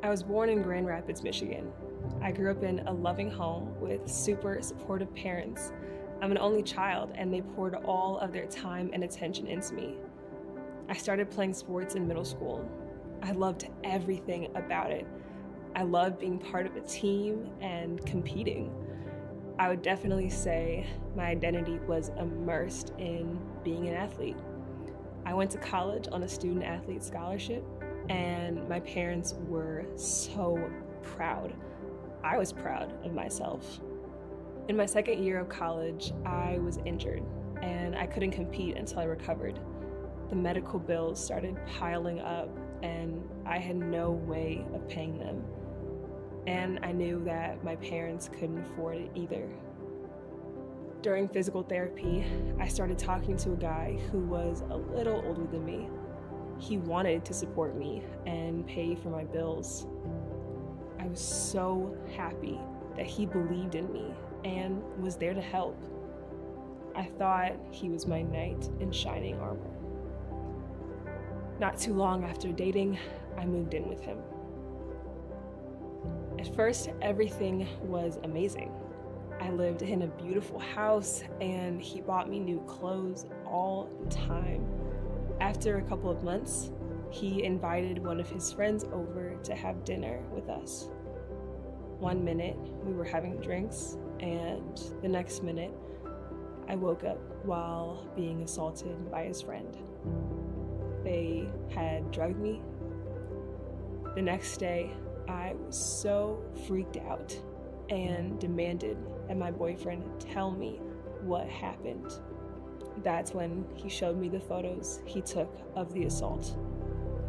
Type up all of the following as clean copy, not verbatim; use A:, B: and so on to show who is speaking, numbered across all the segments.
A: I was born in Grand Rapids, Michigan. I grew up in a loving home with super supportive parents. I'm an only child, and they poured all of their time and attention into me. I started playing sports in middle school. I loved everything about it. I loved being part of a team and competing. I would definitely say my identity was immersed in being an athlete. I went to college on a student athlete scholarship, and my parents were so proud. I was proud of myself. In my second year of college, I was injured, and I couldn't compete until I recovered. The medical bills started piling up, and I had no way of paying them. And I knew that my parents couldn't afford it either. During physical therapy, I started talking to a guy who was a little older than me. He wanted to support me and pay for my bills. I was so happy that he believed in me and was there to help. I thought he was my knight in shining armor. Not too long after dating, I moved in with him. At first, everything was amazing. I lived in a beautiful house, and he bought me new clothes all the time. After a couple of months, he invited one of his friends over to have dinner with us. One minute, we were having drinks, and the next minute, I woke up while being assaulted by his friend. They had drugged me. The next day, I was so freaked out and demanded that my boyfriend tell me what happened. That's when he showed me the photos he took of the assault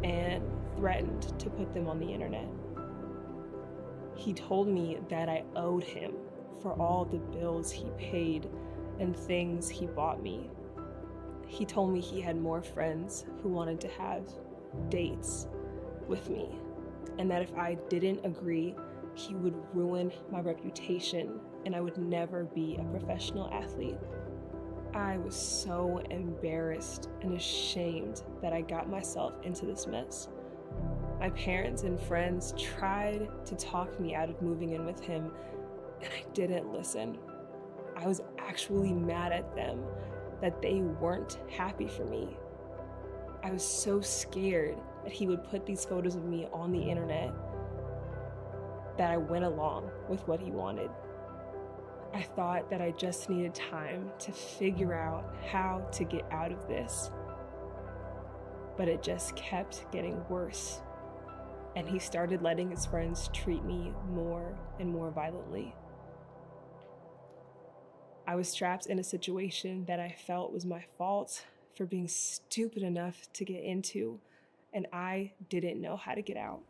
A: and threatened to put them on the internet. He told me that I owed him for all the bills he paid and things he bought me. He told me he had more friends who wanted to have dates with me, and that if I didn't agree, he would ruin my reputation and I would never be a professional athlete. I was so embarrassed and ashamed that I got myself into this mess. My parents and friends tried to talk me out of moving in with him, and I didn't listen. I was actually mad at them that they weren't happy for me. I was so scared that he would put these photos of me on the internet that I went along with what he wanted. I thought that I just needed time to figure out how to get out of this. But it just kept getting worse, and he started letting his friends treat me more and more violently. I was trapped in a situation that I felt was my fault for being stupid enough to get into, and I didn't know how to get out.